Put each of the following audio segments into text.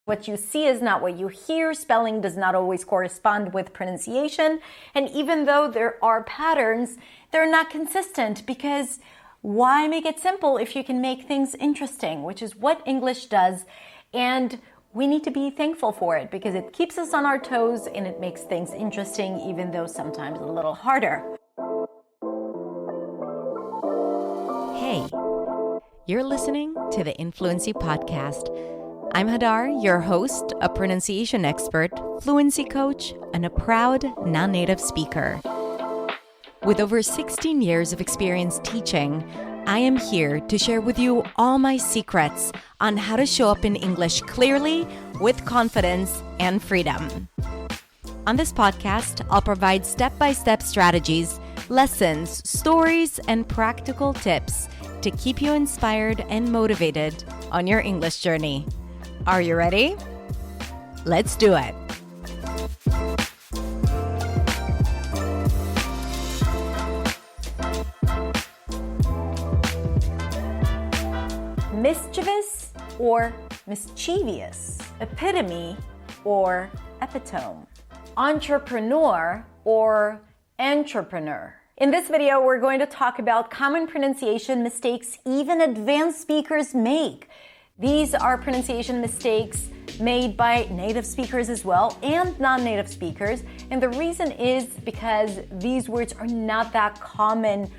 What you see is not what you hear. Spelling does not always correspond with pronunciation. And even though there are patterns, they're not consistent because why make it simple if you can make things interesting, which is what English does. And we need to be thankful for it because it keeps us on our toes and it makes things interesting, even though sometimes a little harder. Hey, you're listening to the Influency Podcast. I'm Hadar, your host, a pronunciation expert, fluency coach, and a proud non-native speaker. With over 16 years of experience teaching, I am here to share with you all my secrets on how to show up in English clearly, with confidence and freedom. On this podcast, I'll provide step-by-step strategies, lessons, stories, and practical tips to keep you inspired and motivated on your English journey. Are you ready? Let's do it. Mischievous or mischievous, epitome or epitome, entrepreneur or entrepreneur. In this video, we're going to talk about common pronunciation mistakes even advanced speakers make. These are pronunciation mistakes made by native speakers as well and non-native speakers. And the reason is because these words are not that common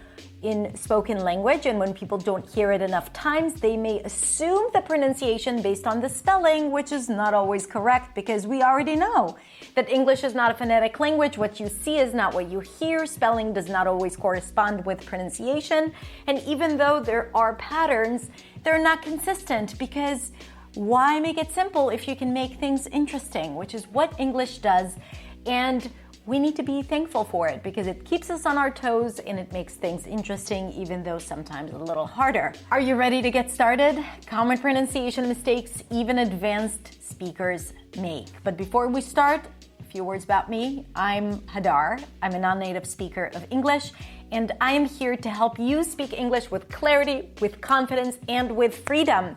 in spoken language, and when people don't hear it enough times, they may assume the pronunciation based on the spelling, which is not always correct because we already know that English is not a phonetic language. What you see is not what you hear. Spelling does not always correspond with pronunciation. And even though there are patterns, they're not consistent because why make it simple if you can make things interesting, which is what English does. And we need to be thankful for it because it keeps us on our toes and it makes things interesting, even though sometimes a little harder. Are you ready to get started? Common pronunciation mistakes even advanced speakers make. But before we start, a few words about me. I'm Hadar. I'm a non-native speaker of English, and I am here to help you speak English with clarity, with confidence, and with freedom.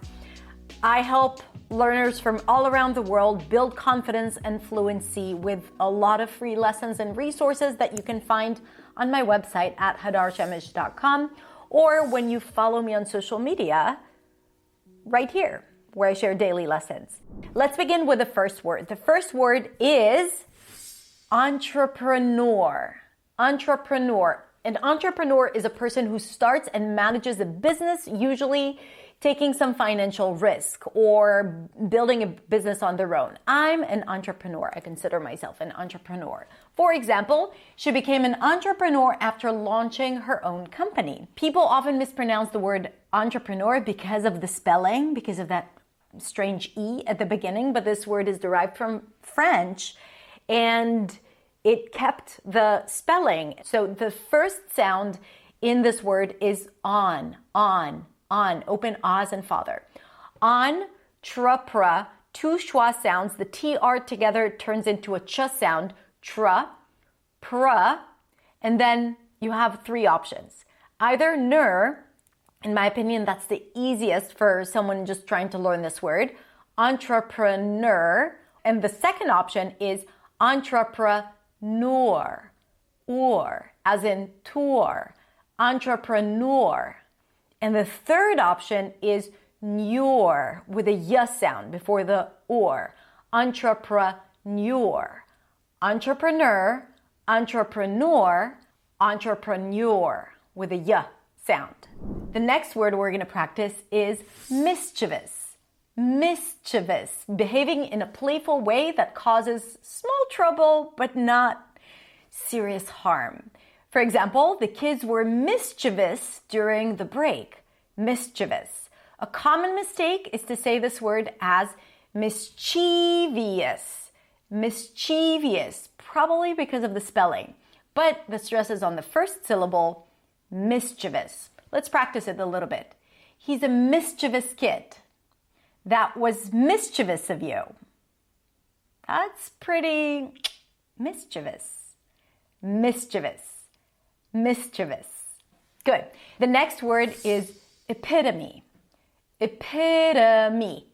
I help learners from all around the world build confidence and fluency with a lot of free lessons and resources that you can find on my website at hadarshamish.com, or when you follow me on social media right here where I share daily lessons. Let's begin with the first word. The first word is entrepreneur. Entrepreneur. An entrepreneur is a person who starts and manages a business, usually taking some financial risk or building a business on their own. I'm an entrepreneur. I consider myself an entrepreneur. For example, she became an entrepreneur after launching her own company. People often mispronounce the word entrepreneur because of the spelling, because of that strange E at the beginning, but this word is derived from French and it kept the spelling. So the first sound in this word is on, open Oz and father. Entrepreneur, two schwa sounds. The TR together turns into a ch sound, tra, pra, and then you have three options. Either ner, in my opinion, that's the easiest for someone just trying to learn this word, entrepreneur, and the second option is entrepreneur, or, as in tour, entrepreneur. And the third option is neur with a y sound before the or. Entrepreneur. Entrepreneur, entrepreneur, entrepreneur with a y sound. The next word we're going to practice is mischievous. Mischievous, behaving in a playful way that causes small trouble but not serious harm. For example, the kids were mischievous during the break. Mischievous. A common mistake is to say this word as mischievous. Mischievous, probably because of the spelling. But the stress is on the first syllable, mischievous. Let's practice it a little bit. He's a mischievous kid. That was mischievous of you. That's pretty mischievous. Mischievous. Mischievous. Good. The next word is epitome. Epitome.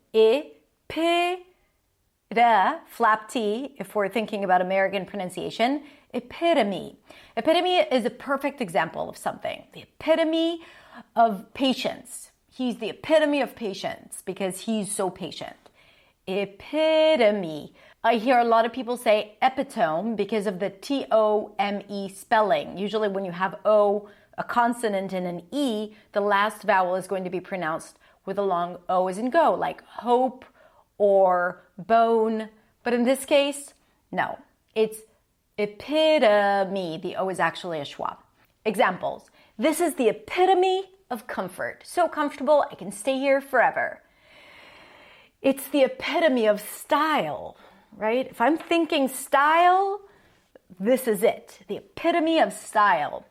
flap T, if we're thinking about American pronunciation, epitome. Epitome is a perfect example of something. The epitome of patience. He's the epitome of patience because he's so patient. Epitome. I hear a lot of people say epitome because of the T-O-M-E spelling. Usually when you have O, a consonant and an E, the last vowel is going to be pronounced with a long O as in go, like hope or bone. But in this case, no. It's epitome. The O is actually a schwa. Examples. This is the epitome of comfort. So comfortable, I can stay here forever. It's the epitome of style, right? If I'm thinking style, this is it. The epitome of style.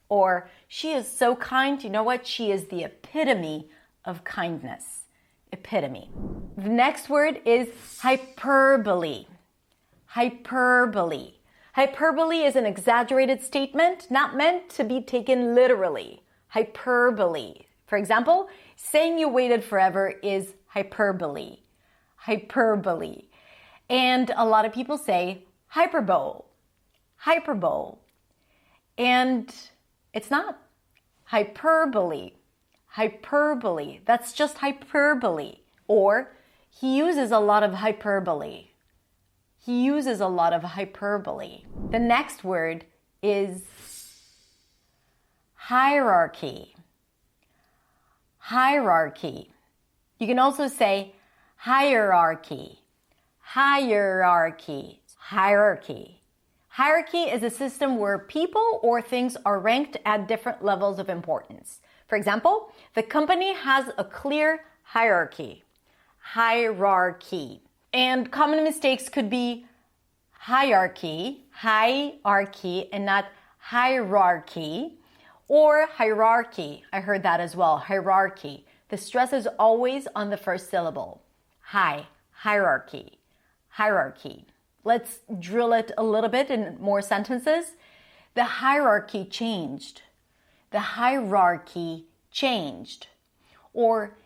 Or, she is so kind. You know what? She is the epitome of kindness. Epitome. The next word is hyperbole. Hyperbole. Hyperbole is an exaggerated statement, not meant to be taken literally. Hyperbole. For example, saying you waited forever is hyperbole. Hyperbole. And a lot of people say hyperbole. Hyperbole. And it's not. Hyperbole. Hyperbole. That's just hyperbole. Or, he uses a lot of hyperbole. He uses a lot of hyperbole. The next word is hierarchy. Hierarchy. You can also say hierarchy. Hierarchy. Hierarchy. Hierarchy is a system where people or things are ranked at different levels of importance. For example, the company has a clear hierarchy. Hierarchy. And common mistakes could be hierarchy, and not hierarchy, or hierarchy. I heard that as well, hierarchy. The stress is always on the first syllable. Hierarchy, hierarchy. Let's drill it a little bit in more sentences. The hierarchy changed. The hierarchy changed. Or,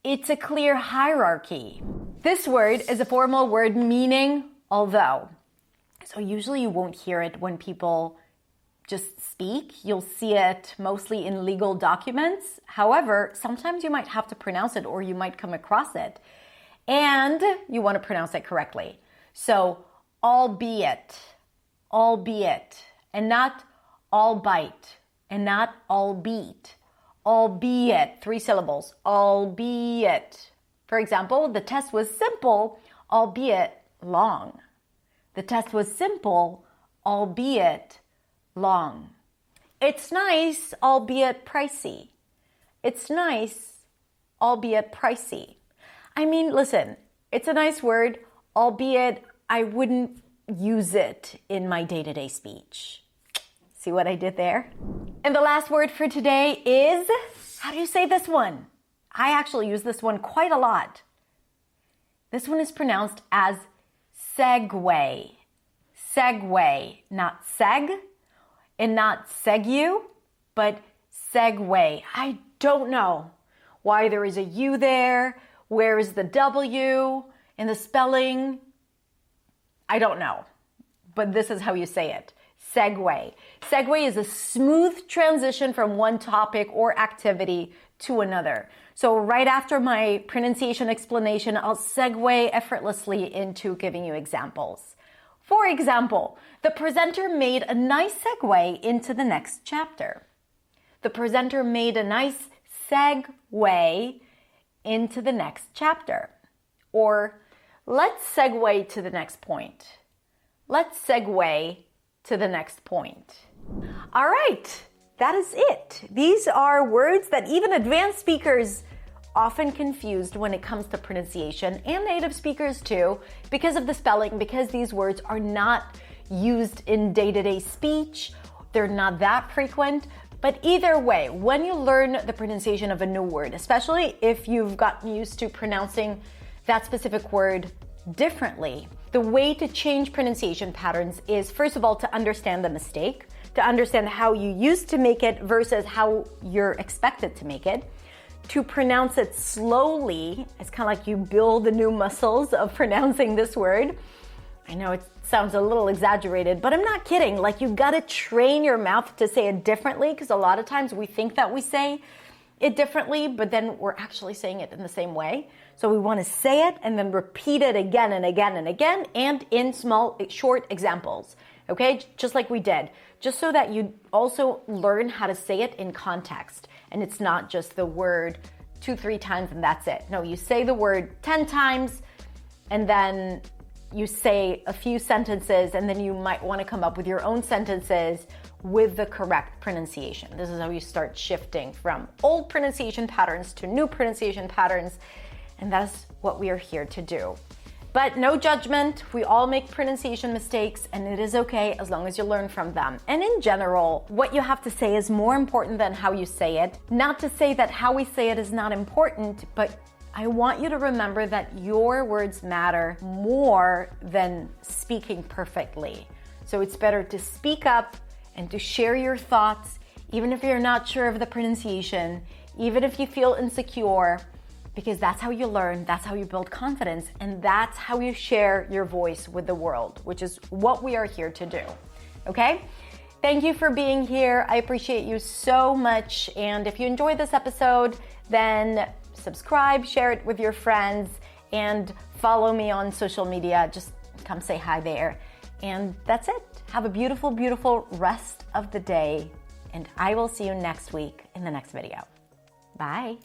it's a clear hierarchy. This word is a formal word meaning although. So usually you won't hear it when people just speak. You'll see it mostly in legal documents. However, sometimes you might have to pronounce it or you might come across it. And you want to pronounce it correctly. So, albeit, and not albeit, and not albeit. Albeit, 3 syllables, albeit. For example, the test was simple, albeit long. The test was simple, albeit long. It's nice, albeit pricey. It's nice, albeit pricey. I mean, listen, it's a nice word, albeit I wouldn't use it in my day-to-day speech. See what I did there? And the last word for today is, how do you say this one? I actually use this one quite a lot. This one is pronounced as segue. Segue, not seg, and not segue, but segue. I don't know why there is a U there. Where is the W in the spelling? I don't know, but this is how you say it. Segue. Segue is a smooth transition from one topic or activity to another. So right after my pronunciation explanation, I'll segue effortlessly into giving you examples. For example, the presenter made a nice segue into the next chapter. The presenter made a nice segue into the next chapter. Or, let's segue to the next point. Let's segue to the next point. All right, that is it. These are words that even advanced speakers often confused when it comes to pronunciation, and native speakers too, because of the spelling, because these words are not used in day-to-day speech. They're not that frequent. But either way, when you learn the pronunciation of a new word, especially if you've gotten used to pronouncing that specific word differently, the way to change pronunciation patterns is, first of all, to understand the mistake, to understand how you used to make it versus how you're expected to make it, to pronounce it slowly. It's kind of like you build the new muscles of pronouncing this word. I know it sounds a little exaggerated, but I'm not kidding. Like, you gotta train your mouth to say it differently, because a lot of times we think that we say it differently, but then we're actually saying it in the same way. So we want to say it and then repeat it again and again and again, and in small, short examples, okay? Just like we did, just so that you also learn how to say it in context. And it's not just the word 2-3 times and that's it. No, you say the word 10 times and then you say a few sentences, and then you might want to come up with your own sentences with the correct pronunciation. This is how you start shifting from old pronunciation patterns to new pronunciation patterns, and that's what we are here to do. But no judgment, we all make pronunciation mistakes, and it is okay as long as you learn from them. And in general, what you have to say is more important than how you say it. Not to say that how we say it is not important, but I want you to remember that your words matter more than speaking perfectly. So it's better to speak up and to share your thoughts, even if you're not sure of the pronunciation, even if you feel insecure, because that's how you learn, that's how you build confidence, and that's how you share your voice with the world, which is what we are here to do, okay? Thank you for being here. I appreciate you so much. And if you enjoyed this episode, then subscribe, share it with your friends, and follow me on social media. Just come say hi there. And that's it. Have a beautiful, beautiful rest of the day. And I will see you next week in the next video. Bye.